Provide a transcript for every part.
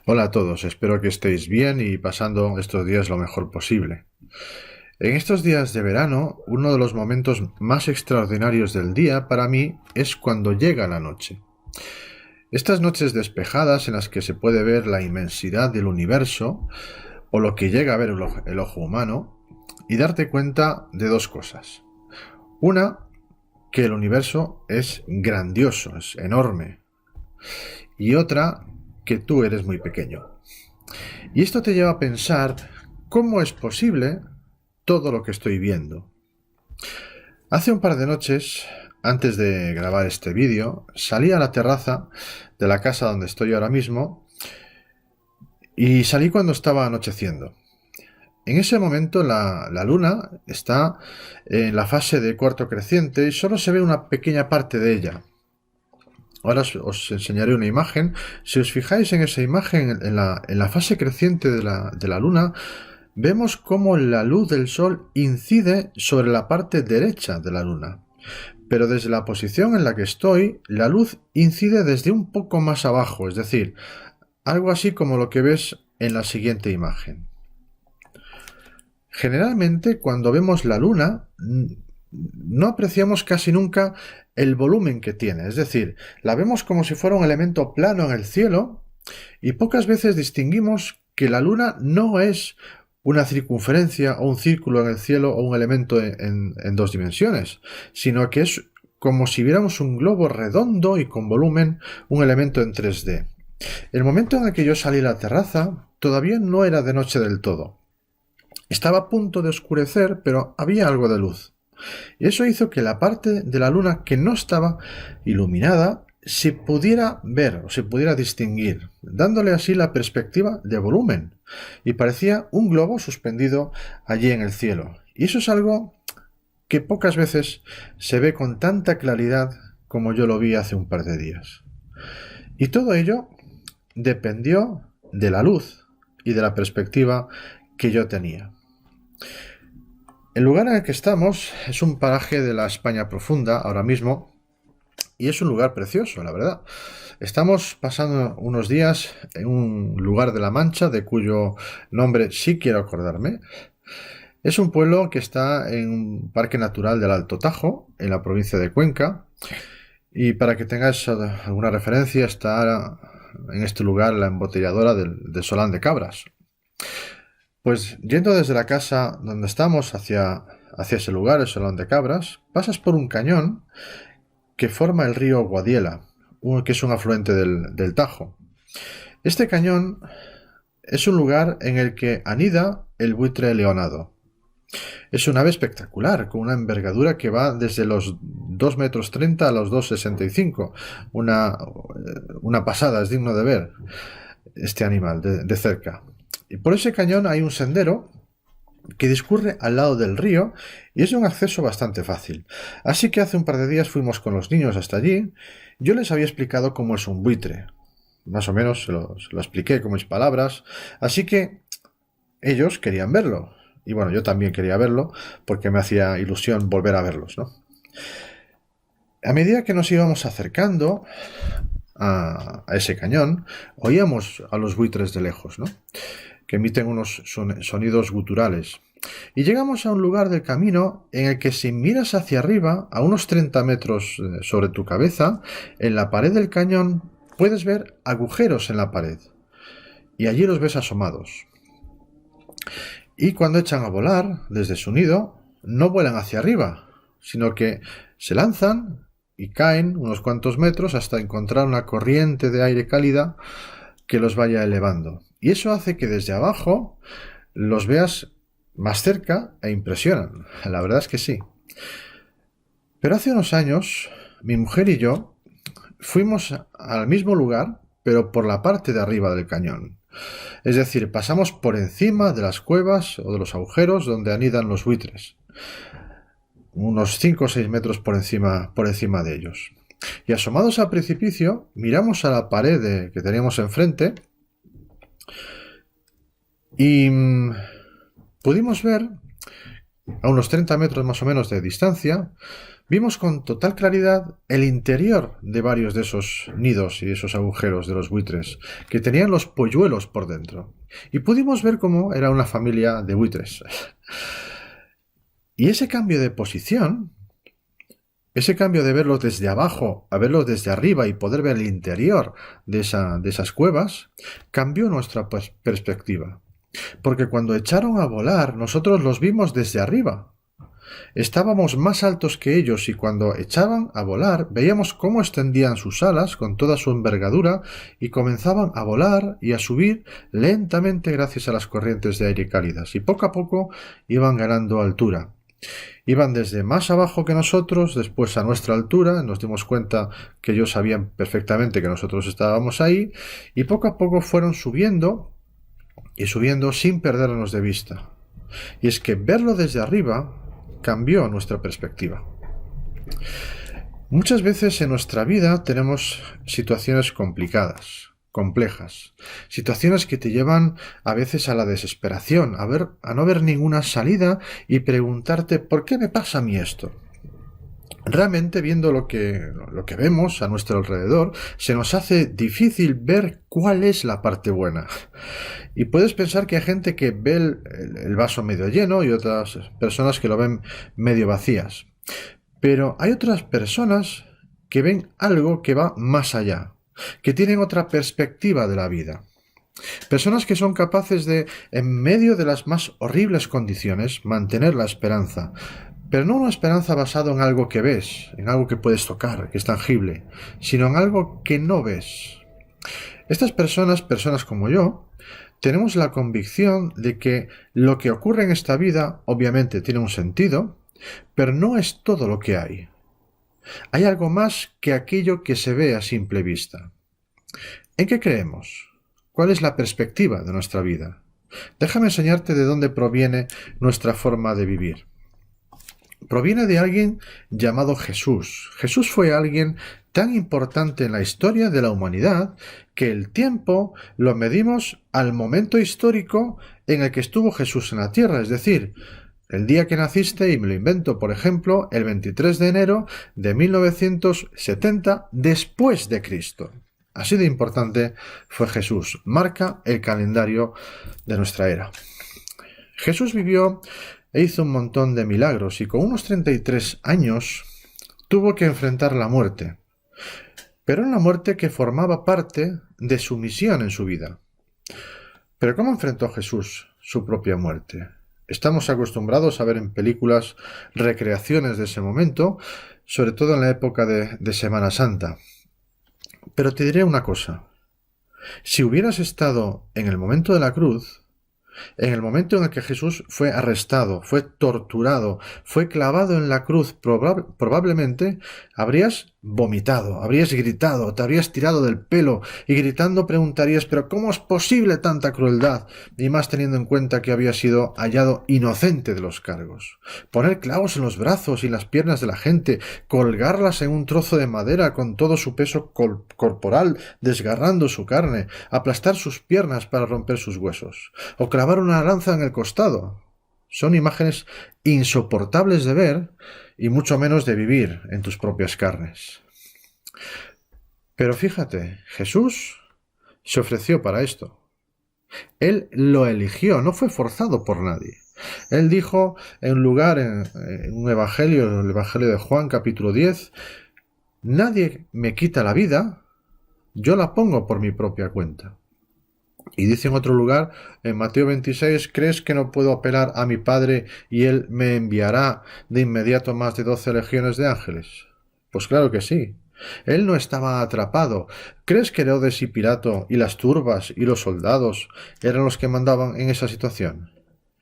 Hola a todos, espero que estéis bien y pasando estos días lo mejor posible. En estos días de verano, uno de los momentos más extraordinarios del día para mí es cuando llega la noche. Estas noches despejadas en las que se puede ver la inmensidad del universo o lo que llega a ver el ojo humano y darte cuenta de dos cosas. Una, que el universo es grandioso, es enorme. Y otra, que tú eres muy pequeño. Y esto te lleva a pensar cómo es posible todo lo que estoy viendo. Hace un par de noches, antes de grabar este vídeo, salí a la terraza de la casa donde estoy ahora mismo y salí cuando estaba anocheciendo. En ese momento la luna está en la fase de cuarto creciente y solo se ve una pequeña parte de ella. Ahora os enseñaré una imagen. Si os fijáis en esa imagen, en la fase creciente de la luna, vemos cómo la luz del sol incide sobre la parte derecha de la luna. Pero desde la posición en la que estoy, la luz incide desde un poco más abajo, es decir, algo así como lo que ves en la siguiente imagen. Generalmente, cuando vemos la luna, no apreciamos casi nunca el volumen que tiene, es decir, la vemos como si fuera un elemento plano en el cielo y pocas veces distinguimos que la luna no es una circunferencia o un círculo en el cielo o un elemento en dos dimensiones, sino que es como si viéramos un globo redondo y con volumen, un elemento en 3D. El momento en el que yo salí a la terraza todavía no era de noche del todo. Estaba a punto de oscurecer, pero había algo de luz. Y eso hizo que la parte de la luna que no estaba iluminada se pudiera ver o se pudiera distinguir, dándole así la perspectiva de volumen. Y parecía un globo suspendido allí en el cielo. Y eso es algo que pocas veces se ve con tanta claridad como yo lo vi hace un par de días. Y todo ello dependió de la luz y de la perspectiva que yo tenía. El lugar en el que estamos es un paraje de la España profunda ahora mismo y es un lugar precioso, la verdad. Estamos pasando unos días en un lugar de La Mancha de cuyo nombre sí quiero acordarme. Es un pueblo que está en un parque natural del Alto Tajo, en la provincia de Cuenca. Y para que tengáis alguna referencia, está en este lugar la embotelladora de Solán de Cabras. Pues yendo desde la casa donde estamos hacia ese lugar, el Solán de Cabras, pasas por un cañón que forma el río Guadiela, que es un afluente del Tajo. Este cañón es un lugar en el que anida el buitre leonado. Es un ave espectacular, con una envergadura que va desde los 2,30 m a los 2,65 m. Una pasada, es digno de ver este animal de cerca. Y por ese cañón hay un sendero que discurre al lado del río y es un acceso bastante fácil. Así que hace un par de días fuimos con los niños hasta allí. Yo les había explicado cómo es un buitre. Más o menos se lo expliqué con mis palabras. Así que ellos querían verlo. Y bueno, yo también quería verlo porque me hacía ilusión volver a verlos, ¿no? A medida que nos íbamos acercando a ese cañón, oíamos a los buitres de lejos, ¿no? Que emiten unos sonidos guturales. Y llegamos a un lugar del camino en el que si miras hacia arriba, a unos 30 metros sobre tu cabeza, en la pared del cañón puedes ver agujeros en la pared. Y allí los ves asomados. Y cuando echan a volar desde su nido, no vuelan hacia arriba, sino que se lanzan y caen unos cuantos metros hasta encontrar una corriente de aire cálida que los vaya elevando. Y eso hace que desde abajo los veas más cerca e impresionan. La verdad es que sí. Pero hace unos años, mi mujer y yo fuimos al mismo lugar, pero por la parte de arriba del cañón. Es decir, pasamos por encima de las cuevas o de los agujeros donde anidan los buitres. Unos 5 o 6 metros por encima de ellos. Y asomados al precipicio, miramos a la pared que teníamos enfrente y pudimos ver a unos 30 metros más o menos de distancia, vimos con total claridad el interior de varios de esos nidos y esos agujeros de los buitres, que tenían los polluelos por dentro. Y pudimos ver cómo era una familia de buitres. Y ese cambio de posición, ese cambio de verlos desde abajo a verlos desde arriba y poder ver el interior de esas cuevas, cambió nuestra perspectiva. Porque cuando echaron a volar, nosotros los vimos desde arriba. Estábamos más altos que ellos y cuando echaban a volar veíamos cómo extendían sus alas con toda su envergadura y comenzaban a volar y a subir lentamente gracias a las corrientes de aire cálidas y poco a poco iban ganando altura. Iban desde más abajo que nosotros, después a nuestra altura, nos dimos cuenta que ellos sabían perfectamente que nosotros estábamos ahí y poco a poco fueron subiendo y subiendo sin perdernos de vista. Y es que verlo desde arriba cambió nuestra perspectiva. Muchas veces en nuestra vida tenemos situaciones complicadas, complejas, situaciones que te llevan a veces a la desesperación, a no ver ninguna salida y preguntarte ¿por qué me pasa a mí esto? Realmente viendo lo que vemos a nuestro alrededor, se nos hace difícil ver cuál es la parte buena. Y puedes pensar que hay gente que ve el vaso medio lleno y otras personas que lo ven medio vacías. Pero hay otras personas que ven algo que va más allá, que tienen otra perspectiva de la vida. Personas que son capaces de, en medio de las más horribles condiciones, mantener la esperanza. Pero no una esperanza basada en algo que ves, en algo que puedes tocar, que es tangible, sino en algo que no ves. Estas personas como yo, tenemos la convicción de que lo que ocurre en esta vida obviamente tiene un sentido, pero no es todo lo que hay. Hay algo más que aquello que se ve a simple vista. ¿En qué creemos? ¿Cuál es la perspectiva de nuestra vida? Déjame enseñarte de dónde proviene nuestra forma de vivir. Proviene de alguien llamado Jesús. Jesús fue alguien tan importante en la historia de la humanidad que el tiempo lo medimos al momento histórico en el que estuvo Jesús en la tierra, es decir, el día que naciste, y me lo invento, por ejemplo, el 23 de enero de 1970 después de Cristo. Así de importante fue Jesús. Marca el calendario de nuestra era. Jesús vivió e hizo un montón de milagros y con unos 33 años tuvo que enfrentar la muerte. Pero una muerte que formaba parte de su misión en su vida. ¿Pero cómo enfrentó Jesús su propia muerte? Estamos acostumbrados a ver en películas recreaciones de ese momento, sobre todo en la época de Semana Santa. Pero te diré una cosa. Si hubieras estado en el momento de la cruz, en el momento en el que Jesús fue arrestado, fue torturado, fue clavado en la cruz, probablemente habrías vomitado, habrías gritado, te habrías tirado del pelo y gritando preguntarías ¿pero cómo es posible tanta crueldad? Y más teniendo en cuenta que había sido hallado inocente de los cargos. Poner clavos en los brazos y las piernas de la gente, colgarlas en un trozo de madera con todo su peso corporal desgarrando su carne, aplastar sus piernas para romper sus huesos, o clavar una lanza en el costado. Son imágenes insoportables de ver y mucho menos de vivir en tus propias carnes. Pero fíjate, Jesús se ofreció para esto. Él lo eligió, no fue forzado por nadie. Él dijo en un lugar, en un evangelio, el evangelio de Juan, capítulo 10, nadie me quita la vida, yo la pongo por mi propia cuenta. Y dice en otro lugar, en Mateo 26, ¿crees que no puedo apelar a mi Padre y Él me enviará de inmediato más de 12 legiones de ángeles? Pues claro que sí. Él no estaba atrapado. ¿Crees que Herodes y Pilato y las turbas y los soldados eran los que mandaban en esa situación?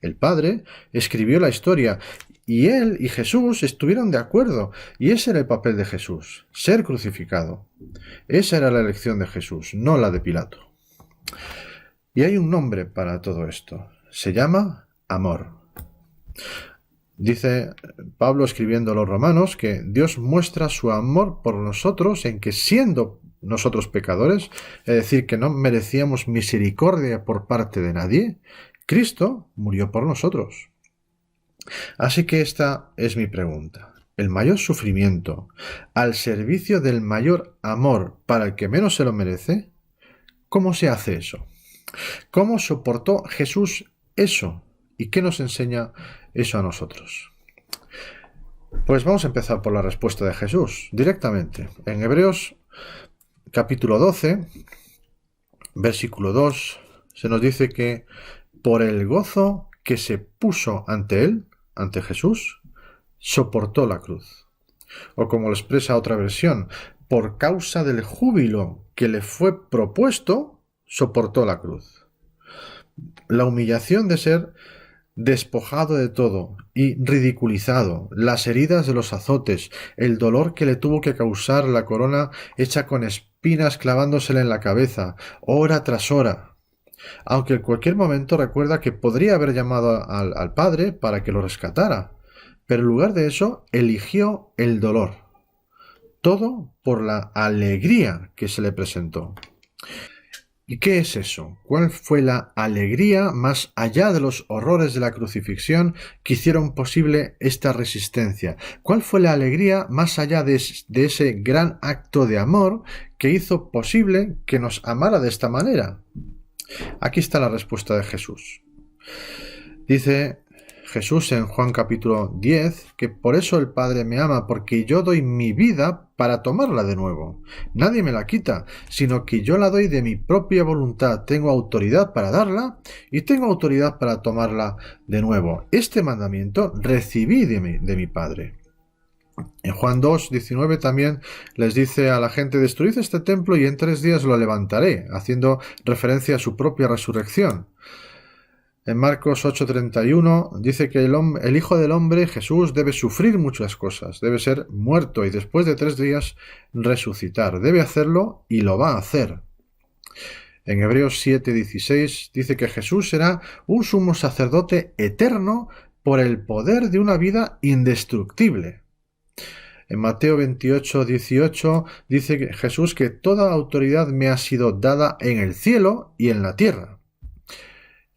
El Padre escribió la historia y Él y Jesús estuvieron de acuerdo. Y ese era el papel de Jesús, ser crucificado. Esa era la elección de Jesús, no la de Pilato. Y hay un nombre para todo esto. Se llama amor. Dice Pablo escribiendo a los romanos que Dios muestra su amor por nosotros en que siendo nosotros pecadores, es decir, que no merecíamos misericordia por parte de nadie, Cristo murió por nosotros. Así que esta es mi pregunta. El mayor sufrimiento al servicio del mayor amor para el que menos se lo merece, ¿cómo se hace eso? ¿Cómo soportó Jesús eso? ¿Y qué nos enseña eso a nosotros? Pues vamos a empezar por la respuesta de Jesús, directamente. En Hebreos capítulo 12, versículo 2, se nos dice que por el gozo que se puso ante él, ante Jesús, soportó la cruz. O como lo expresa otra versión, por causa del júbilo que le fue propuesto, soportó la cruz. La humillación de ser despojado de todo y ridiculizado, las heridas de los azotes, el dolor que le tuvo que causar la corona hecha con espinas clavándosele en la cabeza, hora tras hora. Aunque en cualquier momento recuerda que podría haber llamado al Padre para que lo rescatara, pero en lugar de eso eligió el dolor. Todo por la alegría que se le presentó. ¿Y qué es eso? ¿Cuál fue la alegría más allá de los horrores de la crucifixión que hicieron posible esta resistencia? ¿Cuál fue la alegría más allá de ese gran acto de amor que hizo posible que nos amara de esta manera? Aquí está la respuesta de Jesús. Dice Jesús en Juan capítulo 10 que por eso el Padre me ama, porque yo doy mi vida para tomarla de nuevo. Nadie me la quita, sino que yo la doy de mi propia voluntad. Tengo autoridad para darla y tengo autoridad para tomarla de nuevo. Este mandamiento recibí de mi Padre. En Juan 2, 19 también les dice a la gente: destruid este templo y en 3 días lo levantaré, haciendo referencia a su propia resurrección. En Marcos 8:31 dice que el Hijo del Hombre, Jesús, debe sufrir muchas cosas, debe ser muerto y después de 3 días resucitar. Debe hacerlo y lo va a hacer. En Hebreos 7:16 dice que Jesús será un sumo sacerdote eterno por el poder de una vida indestructible. En Mateo 28:18 dice que Jesús que toda autoridad me ha sido dada en el cielo y en la tierra.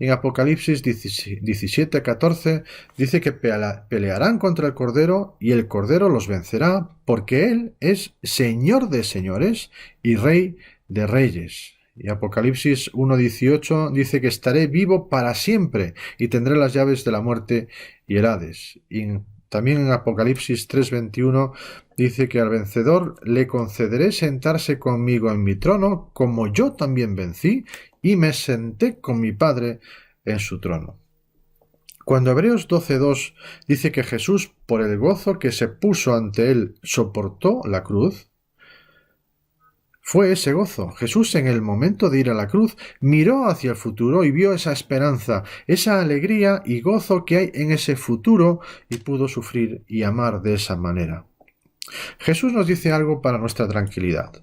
En Apocalipsis 17:14 dice que pelearán contra el Cordero y el Cordero los vencerá, porque Él es Señor de señores y Rey de reyes. Y Apocalipsis 1:18 dice que estaré vivo para siempre y tendré las llaves de la muerte y el Hades. Y también en Apocalipsis 3:21 dice que al vencedor le concederé sentarse conmigo en mi trono, como yo también vencí y me senté con mi Padre en su trono. Cuando Hebreos 12:2 dice que Jesús, por el gozo que se puso ante él, soportó la cruz, fue ese gozo. Jesús, en el momento de ir a la cruz, miró hacia el futuro y vio esa esperanza, esa alegría y gozo que hay en ese futuro y pudo sufrir y amar de esa manera. Jesús nos dice algo para nuestra tranquilidad.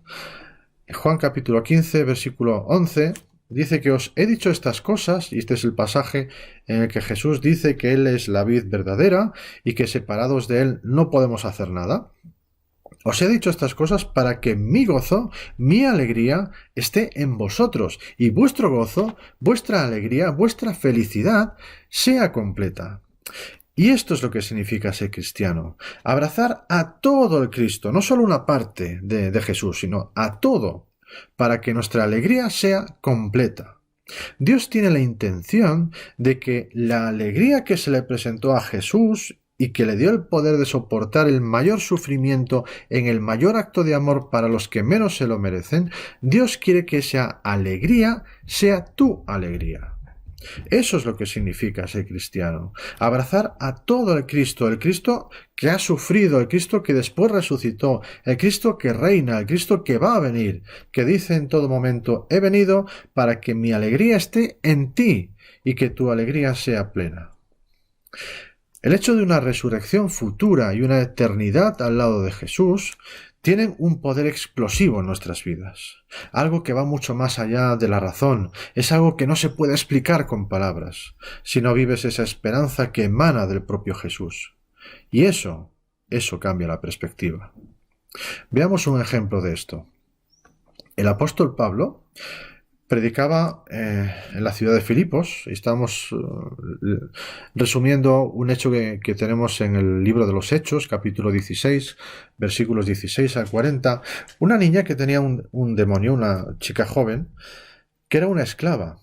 En Juan capítulo 15, versículo 11, dice que os he dicho estas cosas, y este es el pasaje en el que Jesús dice que Él es la vid verdadera y que separados de Él no podemos hacer nada. Os he dicho estas cosas para que mi gozo, mi alegría, esté en vosotros y vuestro gozo, vuestra alegría, vuestra felicidad sea completa. Y esto es lo que significa ser cristiano. Abrazar a todo el Cristo, no solo una parte de Jesús, sino a todo, para que nuestra alegría sea completa. Dios tiene la intención de que la alegría que se le presentó a Jesús y que le dio el poder de soportar el mayor sufrimiento en el mayor acto de amor para los que menos se lo merecen, Dios quiere que esa alegría sea tu alegría. Eso es lo que significa ser cristiano. Abrazar a todo el Cristo que ha sufrido, el Cristo que después resucitó, el Cristo que reina, el Cristo que va a venir, que dice en todo momento: he venido para que mi alegría esté en ti y que tu alegría sea plena. El hecho de una resurrección futura y una eternidad al lado de Jesús tienen un poder explosivo en nuestras vidas, algo que va mucho más allá de la razón, es algo que no se puede explicar con palabras, si no vives esa esperanza que emana del propio Jesús. Y eso cambia la perspectiva. Veamos un ejemplo de esto. El apóstol Pablo, predicaba en la ciudad de Filipos, y estamos resumiendo un hecho que tenemos en el libro de los Hechos, capítulo 16, versículos 16 al 40, una niña que tenía un demonio, una chica joven, que era una esclava,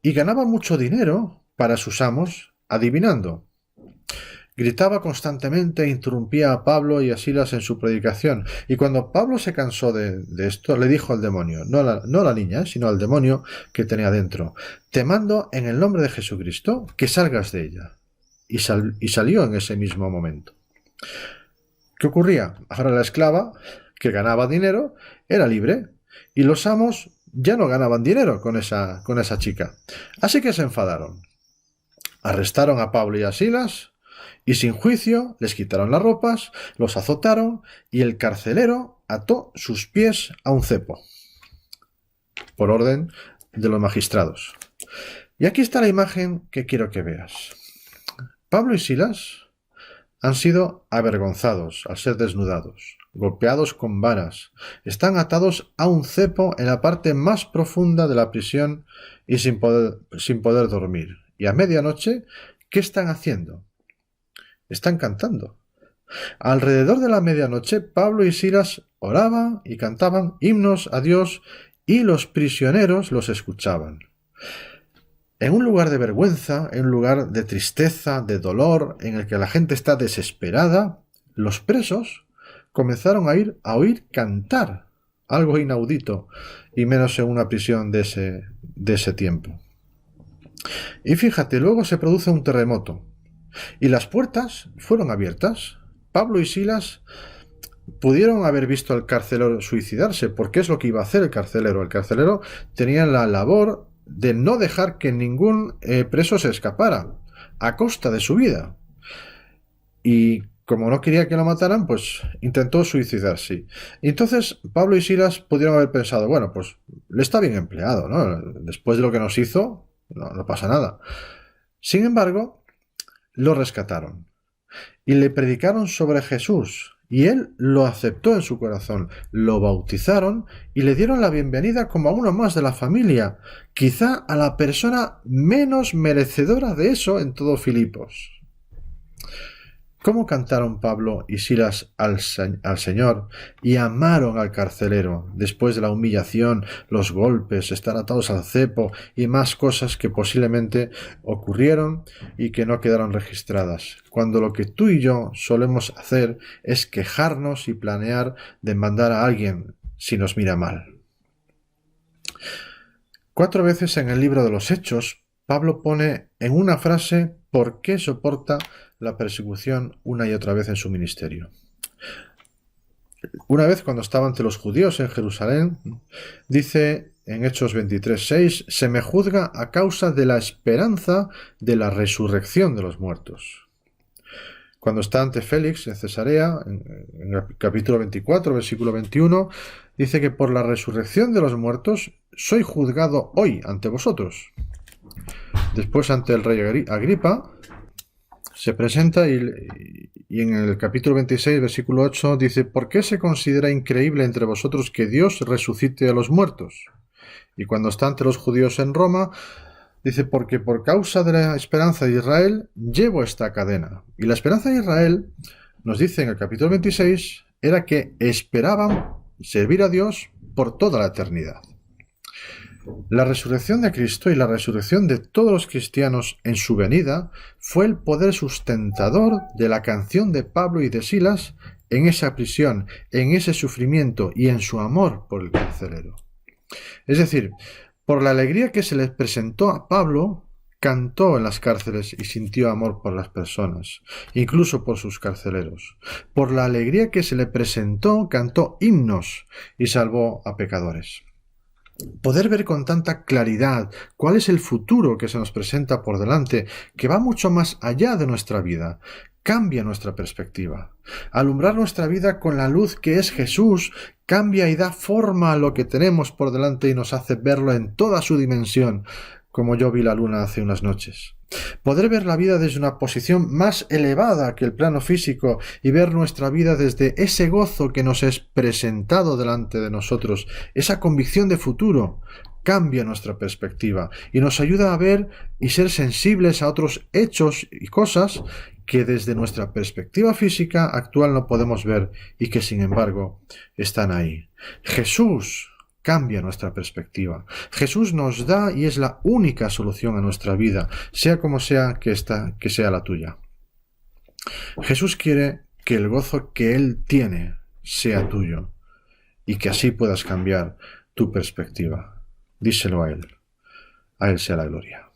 y ganaba mucho dinero para sus amos adivinando. Gritaba constantemente e interrumpía a Pablo y a Silas en su predicación. Y cuando Pablo se cansó de esto, le dijo al demonio, no a la niña, sino al demonio que tenía dentro: te mando en el nombre de Jesucristo que salgas de ella. Y salió en ese mismo momento. ¿Qué ocurría? Ahora la esclava, que ganaba dinero, era libre, y los amos ya no ganaban dinero con esa chica. Así que se enfadaron. Arrestaron a Pablo y a Silas, y sin juicio les quitaron las ropas, los azotaron, y el carcelero ató sus pies a un cepo, por orden de los magistrados. Y aquí está la imagen que quiero que veas. Pablo y Silas han sido avergonzados al ser desnudados, golpeados con varas, están atados a un cepo en la parte más profunda de la prisión y sin poder dormir. Y a medianoche, ¿qué están haciendo? Están cantando. Alrededor de la medianoche, Pablo y Silas oraban y cantaban himnos a Dios, y los prisioneros los escuchaban. En un lugar de vergüenza, en un lugar de tristeza, de dolor, en el que la gente está desesperada, los presos comenzaron a oír cantar, algo inaudito, y menos en una prisión de ese tiempo. Y fíjate, luego se produce un terremoto, y las puertas fueron abiertas. Pablo y Silas pudieron haber visto al carcelero suicidarse, porque es lo que iba a hacer el carcelero. El carcelero tenía la labor de no dejar que ningún preso se escapara, a costa de su vida. Y como no quería que lo mataran, pues intentó suicidarse. Y entonces Pablo y Silas pudieron haber pensado, bueno, pues le está bien empleado, ¿no? Después de lo que nos hizo, no pasa nada. Sin embargo, lo rescataron y le predicaron sobre Jesús, y él lo aceptó en su corazón, lo bautizaron y le dieron la bienvenida como a uno más de la familia, quizá a la persona menos merecedora de eso en todo Filipos. ¿Cómo cantaron Pablo y Silas al Señor y amaron al carcelero después de la humillación, los golpes, estar atados al cepo y más cosas que posiblemente ocurrieron y que no quedaron registradas? Cuando lo que tú y yo solemos hacer es quejarnos y planear demandar a alguien si nos mira mal. 4 veces en el libro de los Hechos, Pablo pone en una frase por qué soporta la persecución una y otra vez en su ministerio. Una vez, cuando estaba ante los judíos en Jerusalén, dice en Hechos 23:6, se me juzga a causa de la esperanza de la resurrección de los muertos. Cuando está ante Félix en Cesarea, en el capítulo 24, versículo 21, dice que por la resurrección de los muertos soy juzgado hoy ante vosotros. Después, ante el rey Agripa, se presenta y en el capítulo 26, versículo 8, dice: ¿por qué se considera increíble entre vosotros que Dios resucite a los muertos? Y cuando está ante los judíos en Roma, dice: porque por causa de la esperanza de Israel llevo esta cadena. Y la esperanza de Israel, nos dice en el capítulo 26, era que esperaban servir a Dios por toda la eternidad. La resurrección de Cristo y la resurrección de todos los cristianos en su venida fue el poder sustentador de la canción de Pablo y de Silas en esa prisión, en ese sufrimiento y en su amor por el carcelero. Es decir, por la alegría que se les presentó a Pablo, cantó en las cárceles y sintió amor por las personas, incluso por sus carceleros. Por la alegría que se le presentó, cantó himnos y salvó a pecadores. Poder ver con tanta claridad cuál es el futuro que se nos presenta por delante, que va mucho más allá de nuestra vida, cambia nuestra perspectiva. Alumbrar nuestra vida con la luz que es Jesús cambia y da forma a lo que tenemos por delante y nos hace verlo en toda su dimensión, como yo vi la luna hace unas noches. Poder ver la vida desde una posición más elevada que el plano físico y ver nuestra vida desde ese gozo que nos es presentado delante de nosotros, esa convicción de futuro, cambia nuestra perspectiva y nos ayuda a ver y ser sensibles a otros hechos y cosas que desde nuestra perspectiva física actual no podemos ver y que sin embargo están ahí. Jesús cambia nuestra perspectiva. Jesús nos da y es la única solución a nuestra vida, sea como sea que sea la tuya. Jesús quiere que el gozo que Él tiene sea tuyo y que así puedas cambiar tu perspectiva. Díselo a Él. A Él sea la gloria.